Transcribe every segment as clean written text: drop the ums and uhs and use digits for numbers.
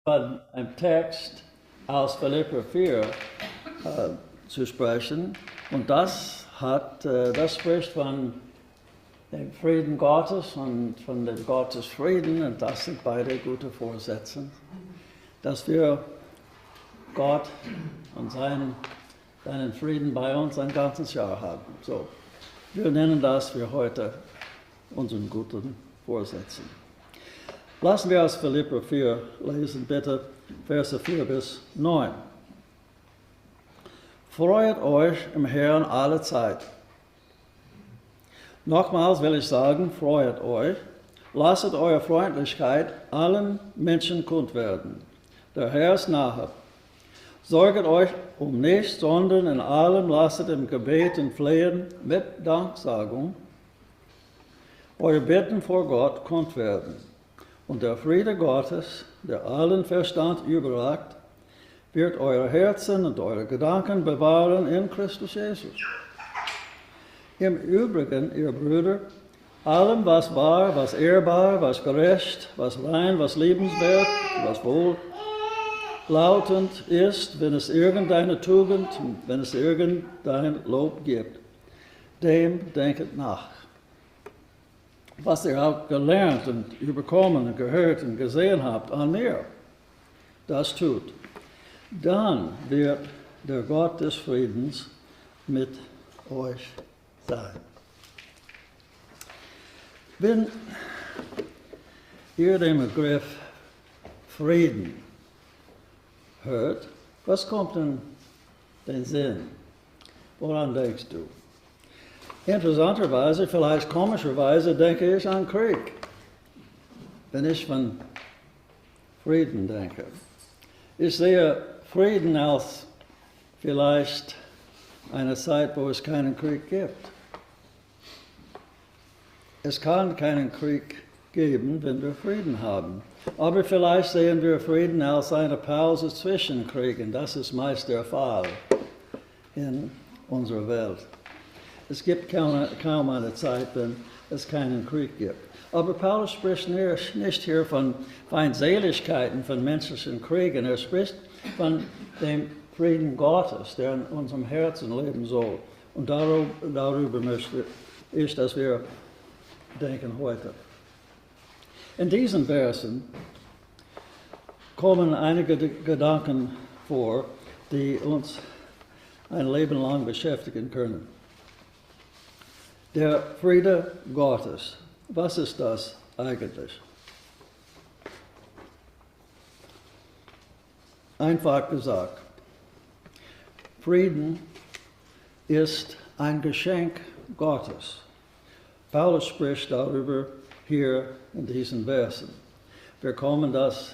von einem Text aus Philipper 4 zu sprechen. Und das spricht von dem Frieden Gottes und von dem Gottes Frieden. Und das sind beide gute Vorsätze, dass wir Gott und seinen Frieden bei uns ein ganzes Jahr haben. So, wir nennen das für heute unseren guten Vorsätzen. Lassen wir aus Philipper 4 lesen, bitte, Verse 4 bis 9. Freut euch im Herrn alle Zeit. Nochmals will ich sagen, freut euch. Lasset eure Freundlichkeit allen Menschen kund werden. Der Herr ist nahe. Sorget euch um nichts, sondern in allem lasset im Gebet und Flehen mit Danksagung eure Bitten vor Gott kund werden. Und der Friede Gottes, der allen Verstand überragt, wird eure Herzen und eure Gedanken bewahren in Christus Jesus. Im Übrigen, ihr Brüder, allem, was wahr, was ehrbar, was gerecht, was rein, was liebenswert, was wohl-lautend ist, wenn es irgendeine Tugend, wenn es irgendein Lob gibt, dem denket nach. Was ihr auch gelernt und überkommen und gehört und gesehen habt an mir, das tut. Dann wird der Gott des Friedens mit euch sein. Wenn ihr den Begriff Frieden hört, was kommt in den Sinn? Woran denkst du? Interessanterweise, vielleicht komischerweise, denke ich an Krieg, wenn ich von Frieden denke. Ich sehe Frieden als vielleicht eine Zeit, wo es keinen Krieg gibt. Es kann keinen Krieg geben, wenn wir Frieden haben. Aber vielleicht sehen wir Frieden als eine Pause zwischen Kriegen. Das ist meist der Fall in unserer Welt. Es gibt kaum eine Zeit, wenn es keinen Krieg gibt. Aber Paulus spricht nicht hier von Feindseligkeiten, von menschlichen Kriegen. Er spricht von dem Frieden Gottes, der in unserem Herzen leben soll. Und darüber möchte ich, dass wir denken heute. In diesen Versen kommen einige Gedanken vor, die uns ein Leben lang beschäftigen können. Der Friede Gottes, was ist das eigentlich? Einfach gesagt, Frieden ist ein Geschenk Gottes. Paulus spricht darüber hier in diesen Versen. Wir kommen das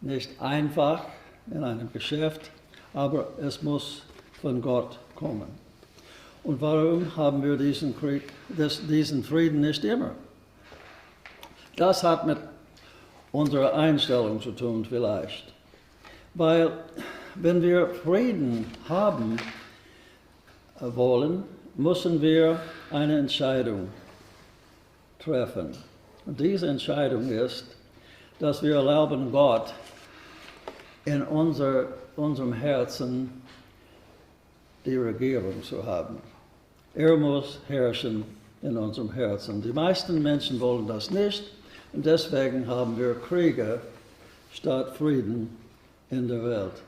nicht einfach in einem Geschäft, aber es muss von Gott kommen. Und warum haben wir diesen Frieden nicht immer? Das hat mit unserer Einstellung zu tun vielleicht. Weil wenn wir Frieden haben wollen, müssen wir eine Entscheidung treffen. Und diese Entscheidung ist, dass wir erlauben Gott in unserem Herzen die Regierung zu haben. Er muss herrschen in unserem Herzen. Die meisten Menschen wollen das nicht und deswegen haben wir Kriege statt Frieden in der Welt.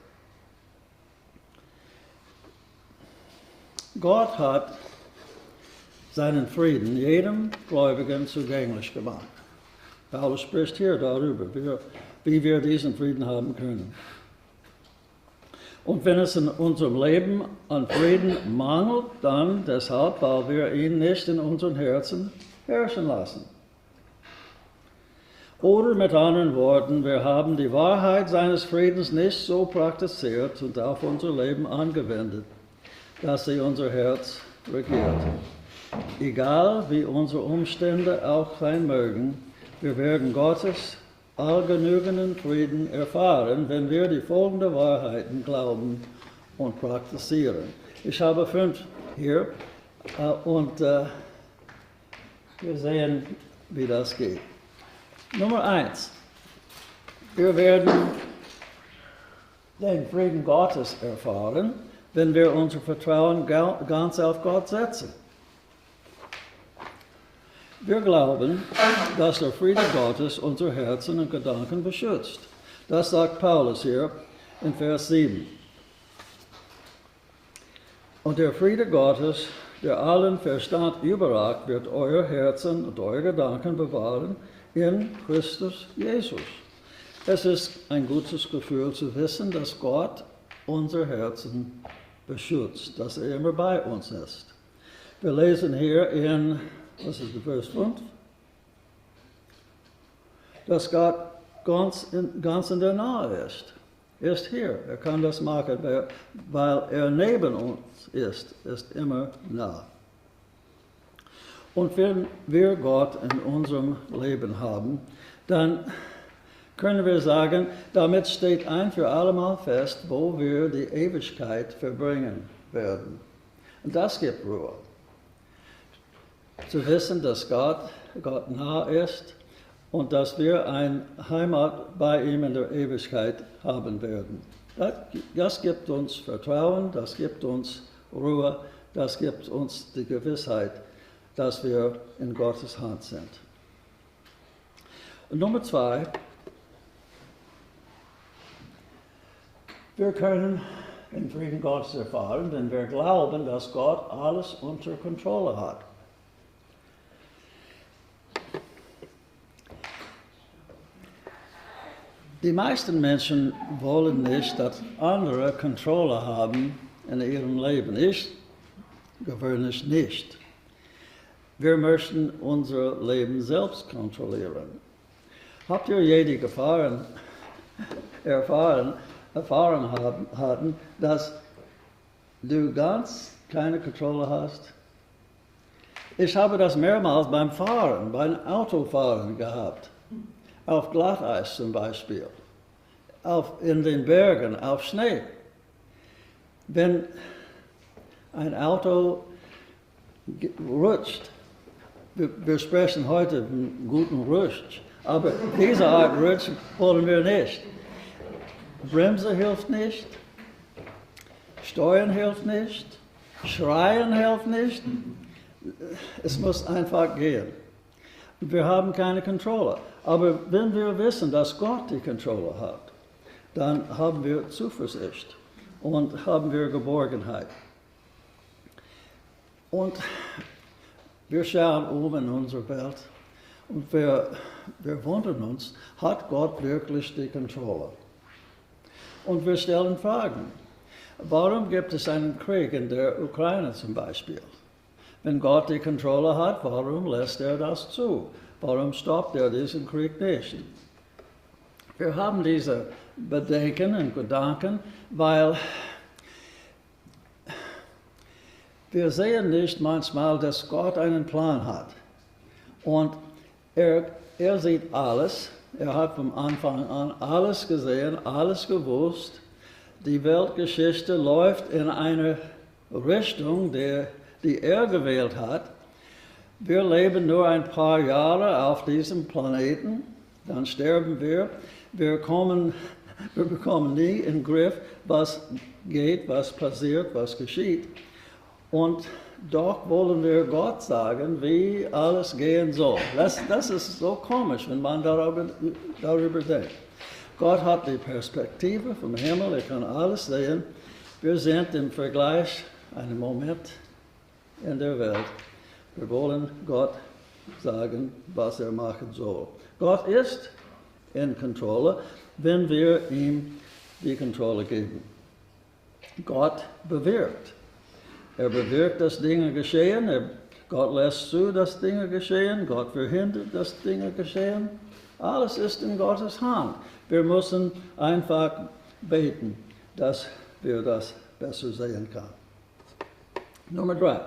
Gott hat seinen Frieden jedem Gläubigen zugänglich gemacht. Paulus spricht hier darüber, wie wir diesen Frieden haben können. Und wenn es in unserem Leben an Frieden mangelt, dann deshalb, weil wir ihn nicht in unseren Herzen herrschen lassen. Oder mit anderen Worten, wir haben die Wahrheit seines Friedens nicht so praktiziert und auf unser Leben angewendet, dass sie unser Herz regiert. Egal wie unsere Umstände auch sein mögen, wir werden Gottes allgenügenden Frieden erfahren, wenn wir die folgenden Wahrheiten glauben und praktizieren. Ich habe 5 hier und wir sehen, wie das geht. Nummer 1. Wir werden den Frieden Gottes erfahren, wenn wir unser Vertrauen ganz auf Gott setzen. Wir glauben, dass der Friede Gottes unsere Herzen und Gedanken beschützt. Das sagt Paulus hier in Vers 7. Und der Friede Gottes, der allen Verstand überragt, wird euer Herzen und eure Gedanken bewahren in Christus Jesus. Es ist ein gutes Gefühl zu wissen, dass Gott unser Herzen beschützt, dass er immer bei uns ist. Wir lesen hier in, was ist der Vers 5? Dass Gott ganz in der Nähe ist. Er ist hier, er kann das machen, weil er neben uns ist immer nah. Und wenn wir Gott in unserem Leben haben, dann können wir sagen, damit steht ein für allemal fest, wo wir die Ewigkeit verbringen werden. Und das gibt Ruhe. Zu wissen, dass Gott nah ist und dass wir eine Heimat bei ihm in der Ewigkeit haben werden. Das gibt uns Vertrauen, das gibt uns Ruhe, das gibt uns die Gewissheit, dass wir in Gottes Hand sind. Und Nummer 2, wir können den Frieden Gottes erfahren, wenn wir glauben, dass Gott alles unter Kontrolle hat. Die meisten Menschen wollen nicht, dass andere Kontrolle haben in ihrem Leben. Ich gewöhnlich nicht. Wir möchten unser Leben selbst kontrollieren. Habt ihr je die Erfahrung hatten, dass du ganz keine Kontrolle hast? Ich habe das mehrmals beim Autofahren gehabt. Auf Glatteis zum Beispiel, in den Bergen, auf Schnee. Wenn ein Auto rutscht, wir sprechen heute von guten Rutsch, aber diese Art Rutsch wollen wir nicht. Bremse hilft nicht, Steuern hilft nicht, Schreien hilft nicht. Es muss einfach gehen. Wir haben keine Kontrolle. Aber wenn wir wissen, dass Gott die Kontrolle hat, dann haben wir Zuversicht und haben wir Geborgenheit. Und wir schauen in unsere Welt und wir wundern uns, hat Gott wirklich die Kontrolle? Und wir stellen Fragen. Warum gibt es einen Krieg in der Ukraine zum Beispiel? Wenn Gott die Kontrolle hat, warum lässt er das zu? Warum stoppt er diesen Krieg nicht? Wir haben diese Bedenken und Gedanken, weil wir sehen nicht manchmal, dass Gott einen Plan hat. Und er sieht alles. Er hat vom Anfang an alles gesehen, alles gewusst. Die Weltgeschichte läuft in eine Richtung, die er gewählt hat. Wir leben nur ein paar Jahre auf diesem Planeten, dann sterben wir. Wir bekommen nie in den Griff, was geht, was passiert, was geschieht. Und doch wollen wir Gott sagen, wie alles gehen soll. Das ist so komisch, wenn man darüber denkt. Gott hat die Perspektive vom Himmel, er kann alles sehen. Wir sind im Vergleich einen Moment in der Welt. Wir wollen Gott sagen, was er machen soll. Gott ist in Kontrolle, wenn wir ihm die Kontrolle geben. Gott bewirkt. Er bewirkt, dass Dinge geschehen. Gott lässt zu, dass Dinge geschehen. Gott verhindert, dass Dinge geschehen. Alles ist in Gottes Hand. Wir müssen einfach beten, dass wir das besser sehen können. Nummer 3.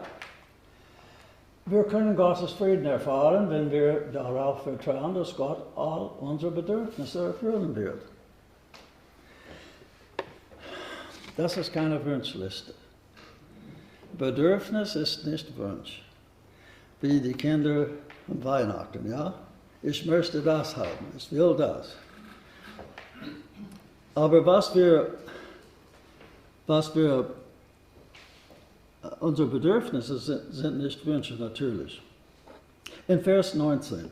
Wir können Gottes Frieden erfahren, wenn wir darauf vertrauen, dass Gott all unsere Bedürfnisse erfüllen wird. Das ist keine Wunschliste. Bedürfnis ist nicht Wunsch. Wie die Kinder an Weihnachten, ja? Ich möchte das haben, ich will das. Aber was wir Unsere Bedürfnisse sind nicht Wünsche, natürlich. In Vers 19.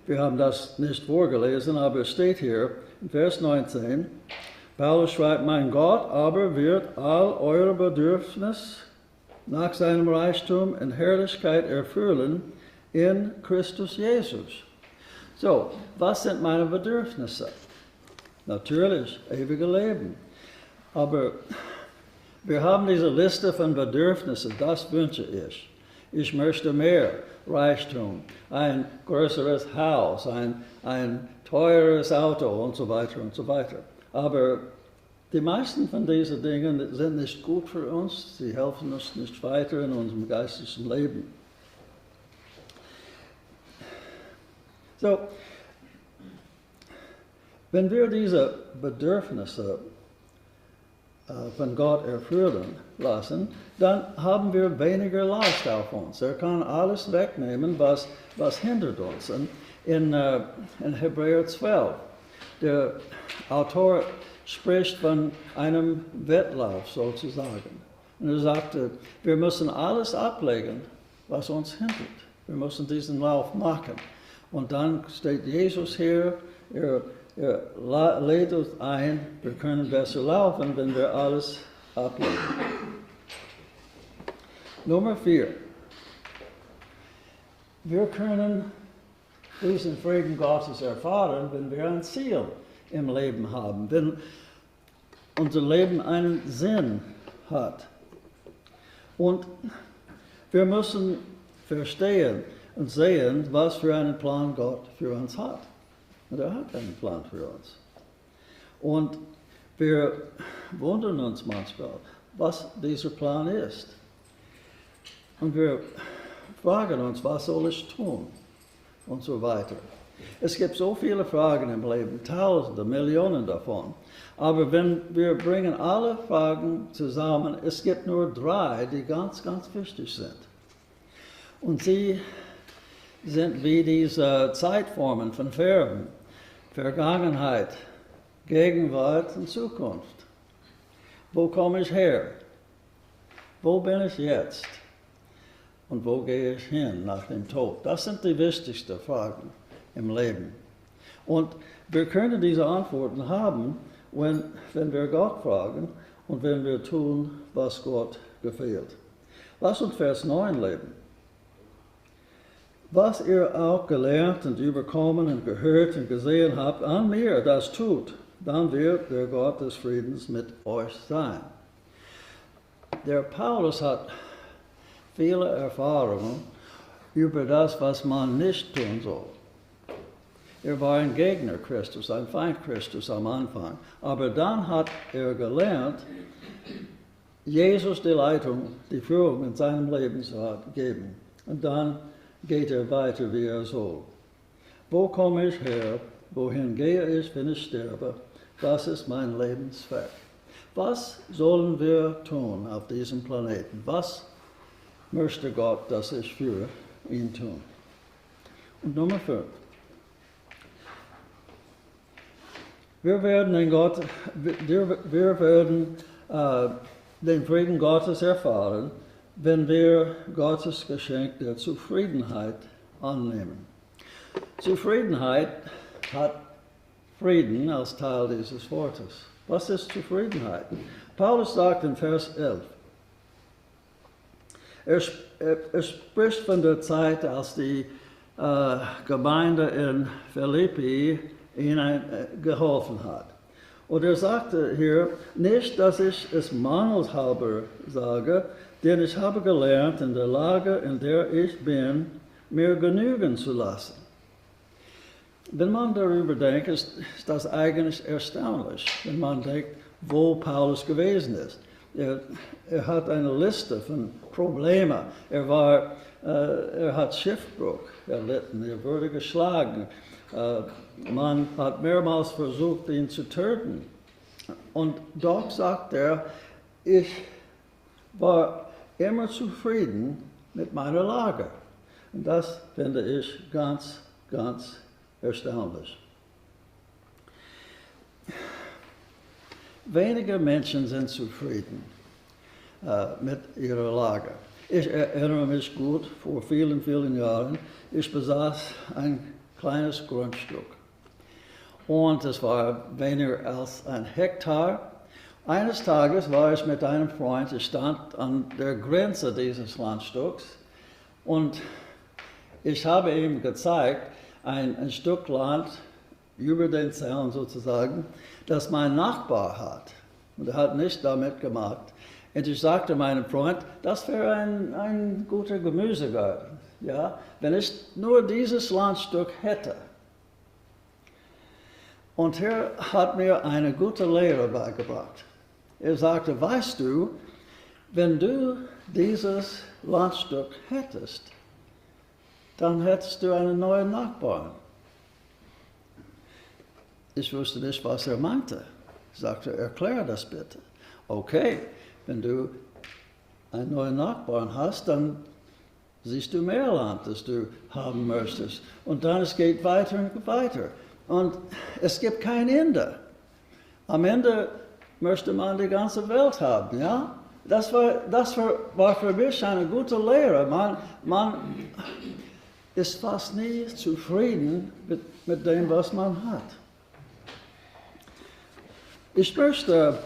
Wir haben das nicht vorgelesen, aber es steht hier in Vers 19, Paulus schreibt, mein Gott aber wird all eure Bedürfnis nach seinem Reichtum in Herrlichkeit erfüllen in Christus Jesus. So, was sind meine Bedürfnisse? Natürlich, ewige Leben. Aber wir haben diese Liste von Bedürfnissen, das wünsche ich. Ich möchte mehr Reichtum, ein größeres Haus, ein teures Auto und so weiter und so weiter. Aber die meisten von diesen Dingen sind nicht gut für uns, sie helfen uns nicht weiter in unserem geistlichen Leben. So, wenn wir diese Bedürfnisse von Gott erfüllen lassen, dann haben wir weniger Last auf uns. Er kann alles wegnehmen, was hindert uns. Und in Hebräer 12, der Autor spricht von einem Wettlauf sozusagen. Und er sagte, wir müssen alles ablegen, was uns hindert. Wir müssen diesen Lauf machen. Und dann steht Jesus hier, er lädt uns ein, wir können besser laufen, wenn wir alles ablegen. Nummer 4. Wir können diesen Frieden Gottes erfahren, wenn wir ein Ziel im Leben haben, wenn unser Leben einen Sinn hat. Und wir müssen verstehen und sehen, was für einen Plan Gott für uns hat. Und er hat einen Plan für uns. Und wir wundern uns manchmal, was dieser Plan ist. Und wir fragen uns, was soll ich tun? Und so weiter. Es gibt so viele Fragen im Leben, Tausende, Millionen davon. Aber wenn wir bringen alle Fragen zusammen, es gibt nur 3, die ganz, ganz wichtig sind. Und sie sind wie diese Zeitformen von Verben. Vergangenheit, Gegenwart und Zukunft. Wo komme ich her? Wo bin ich jetzt? Und wo gehe ich hin nach dem Tod? Das sind die wichtigsten Fragen im Leben. Und wir können diese Antworten haben, wenn wir Gott fragen und wenn wir tun, was Gott gefällt. Lass uns Vers 9 lesen. Was ihr auch gelernt und überkommen und gehört und gesehen habt an mir, das tut, dann wird der Gott des Friedens mit euch sein. Der Paulus hat viele Erfahrungen über das, was man nicht tun soll. Er war ein Gegner Christus, ein Feind Christus am Anfang. Aber dann hat er gelernt, Jesus die Leitung, die Führung in seinem Leben zu geben. Und dann geht er weiter, wie er soll. Wo komme ich her? Wohin gehe ich, wenn ich sterbe? Das ist mein Lebenszweck. Was sollen wir tun auf diesem Planeten? Was möchte Gott, dass ich für ihn tue? Und Nummer 5. Wir werden den Frieden Gottes erfahren, wenn wir Gottes Geschenk der Zufriedenheit annehmen. Zufriedenheit hat Frieden als Teil dieses Wortes. Was ist Zufriedenheit? Paulus sagt in Vers 11, er spricht von der Zeit, als die Gemeinde in Philippi ihnen geholfen hat. Und er sagte hier, nicht, dass ich es mangelshalber sage, denn ich habe gelernt, in der Lage, in der ich bin, mir genügen zu lassen. Wenn man darüber denkt, ist das eigentlich erstaunlich, wenn man denkt, wo Paulus gewesen ist. Er hat eine Liste von Problemen. Er hat Schiffbruch erlitten, er wurde geschlagen. Man hat mehrmals versucht, ihn zu töten. Und doch sagt er, ich war immer zufrieden mit meiner Lage. Und das finde ich ganz, ganz erstaunlich. wenige Menschen sind zufrieden mit ihrer Lage. Ich erinnere mich gut, vor vielen, vielen Jahren, ich besaß ein kleines Grundstück. Und es war weniger als ein Hektar. Eines Tages war ich mit einem Freund, ich stand an der Grenze dieses Landstücks und ich habe ihm gezeigt, ein Stück Land über den Zaun sozusagen, das mein Nachbar hat. Und er hat nichts damit gemacht. Und ich sagte meinem Freund, das wäre ein guter Gemüsegarten, ja, wenn ich nur dieses Landstück hätte. Und er hat mir eine gute Lehre beigebracht. Er sagte, weißt du, wenn du dieses Landstück hättest, dann hättest du einen neuen Nachbarn. Ich wusste nicht, was er meinte. Ich sagte, erklär das bitte. Okay, wenn du einen neuen Nachbarn hast, dann siehst du mehr Land, das du haben möchtest. Und dann es geht weiter und weiter. Und es gibt kein Ende. Am Ende möchte man die ganze Welt haben, ja? Das war für mich eine gute Lehre. Man ist fast nie zufrieden mit dem, was man hat. Ich möchte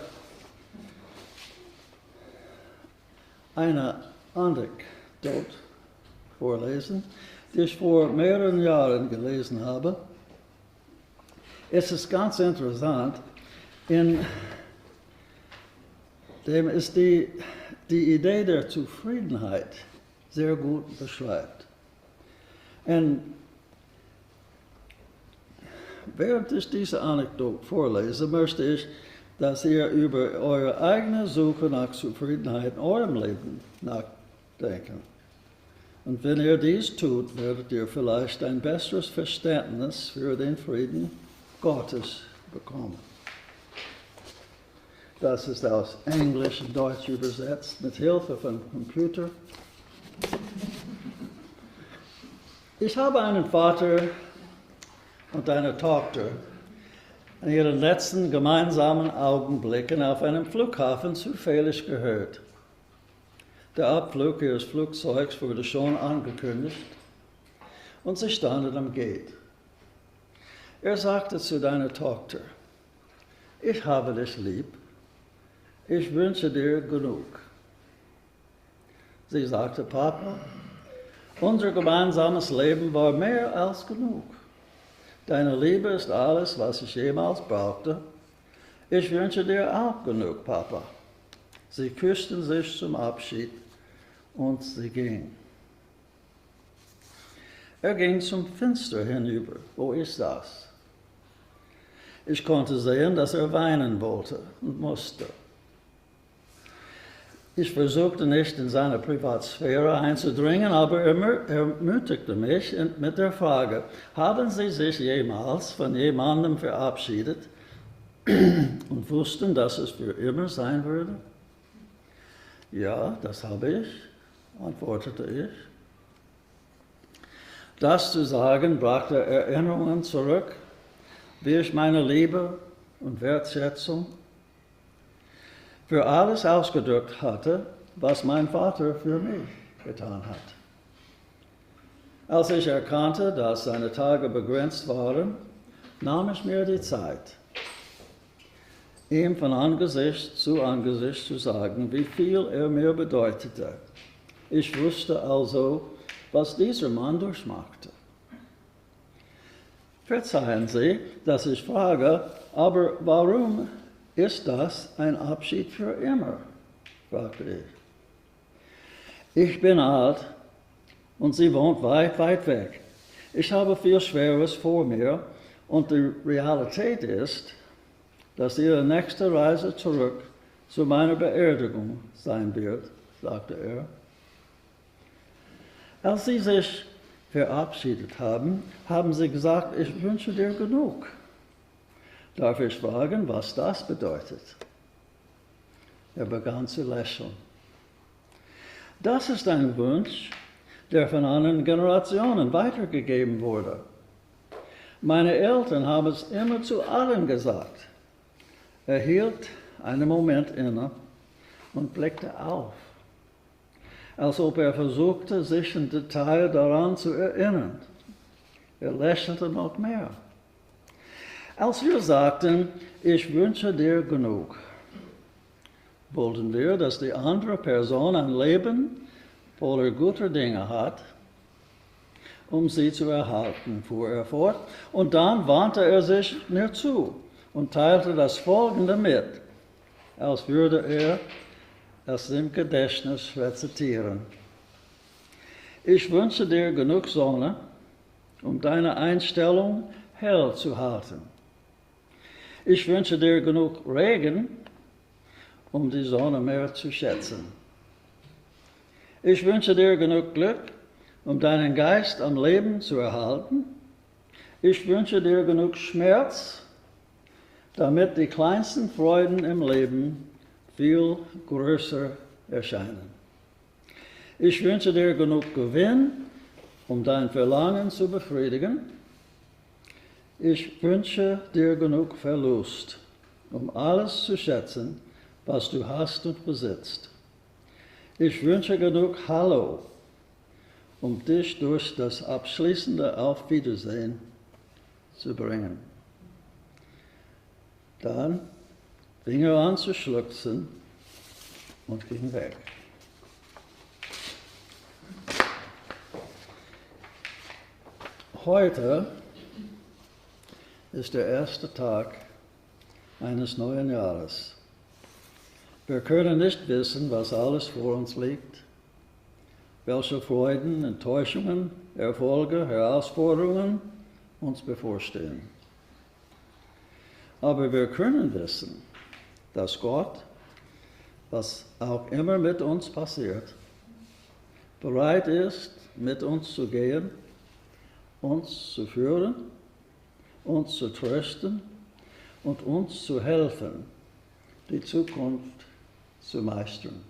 eine Anekdote vorlesen, die ich vor mehreren Jahren gelesen habe. Es ist ganz interessant, in dem es die Idee der Zufriedenheit sehr gut beschreibt. Und während ich diese Anekdote vorlese, möchte ich, dass ihr über eure eigene Suche nach Zufriedenheit in eurem Leben nachdenken. Und wenn ihr dies tut, werdet ihr vielleicht ein besseres Verständnis für den Frieden Gottes bekommen. Das ist aus Englisch in Deutsch übersetzt mit Hilfe von Computer. Ich habe einen Vater und eine Tochter in ihren letzten gemeinsamen Augenblicken auf einem Flughafen zufällig gehört. Der Abflug ihres Flugzeugs wurde schon angekündigt und sie standen am Gate. Er sagte zu deiner Tochter, ich habe dich lieb, ich wünsche dir genug. Sie sagte, Papa, unser gemeinsames Leben war mehr als genug. Deine Liebe ist alles, was ich jemals brauchte. Ich wünsche dir auch genug, Papa. Sie küssten sich zum Abschied und sie gingen. Er ging zum Fenster hinüber, wo ich saß. Ich konnte sehen, dass er weinen wollte und musste. Ich versuchte nicht, in seine Privatsphäre einzudringen, aber er ermutigte mich mit der Frage, haben Sie sich jemals von jemandem verabschiedet und wussten, dass es für immer sein würde? Ja, das habe ich, antwortete ich. Das zu sagen brachte Erinnerungen zurück, wie ich meine Liebe und Wertschätzung für alles ausgedrückt hatte, was mein Vater für mich getan hat. Als ich erkannte, dass seine Tage begrenzt waren, nahm ich mir die Zeit, ihm von Angesicht zu sagen, wie viel er mir bedeutete. Ich wusste also, was dieser Mann durchmachte. Verzeihen Sie, dass ich frage, aber warum ist das ein Abschied für immer? Fragte ich. Ich bin alt und sie wohnt weit, weit weg. Ich habe viel Schweres vor mir und die Realität ist, dass ihre nächste Reise zurück zu meiner Beerdigung sein wird, sagte er. Als sie sich verabschiedet haben, haben sie gesagt, ich wünsche dir genug. Darf ich fragen, was das bedeutet? Er begann zu lächeln. Das ist ein Wunsch, der von anderen Generationen weitergegeben wurde. Meine Eltern haben es immer zu allen gesagt. Er hielt einen Moment inne und blickte auf, als ob er versuchte, sich im Detail daran zu erinnern. Er lächelte noch mehr. Als wir sagten, ich wünsche dir genug, wollten wir, dass die andere Person ein Leben voller guter Dinge hat, um sie zu erhalten, fuhr er fort. Und dann wandte er sich mir zu und teilte das Folgende mit, als würde er es im Gedächtnis rezitieren. Ich wünsche dir genug Sonne, um deine Einstellung hell zu halten. Ich wünsche dir genug Regen, um die Sonne mehr zu schätzen. Ich wünsche dir genug Glück, um deinen Geist am Leben zu erhalten. Ich wünsche dir genug Schmerz, damit die kleinsten Freuden im Leben viel größer erscheinen. Ich wünsche dir genug Gewinn, um dein Verlangen zu befriedigen. Ich wünsche dir genug Verlust, um alles zu schätzen, was du hast und besitzt. Ich wünsche genug Hallo, um dich durch das abschließende Auf Wiedersehen zu bringen. Dann fing er an zu schluchzen und ging weg. Heute ist der erste Tag eines neuen Jahres. Wir können nicht wissen, was alles vor uns liegt, welche Freuden, Enttäuschungen, Erfolge, Herausforderungen uns bevorstehen. Aber wir können wissen, dass Gott, was auch immer mit uns passiert, bereit ist, mit uns zu gehen, uns zu führen, uns zu trösten und uns zu helfen, die Zukunft zu meistern.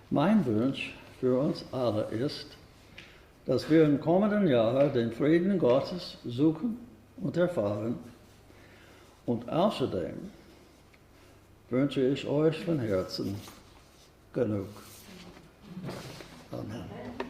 Mein Wunsch für uns alle ist, dass wir im kommenden Jahr den Frieden Gottes suchen und erfahren. Und außerdem wünsche ich euch von Herzen genug. Amen.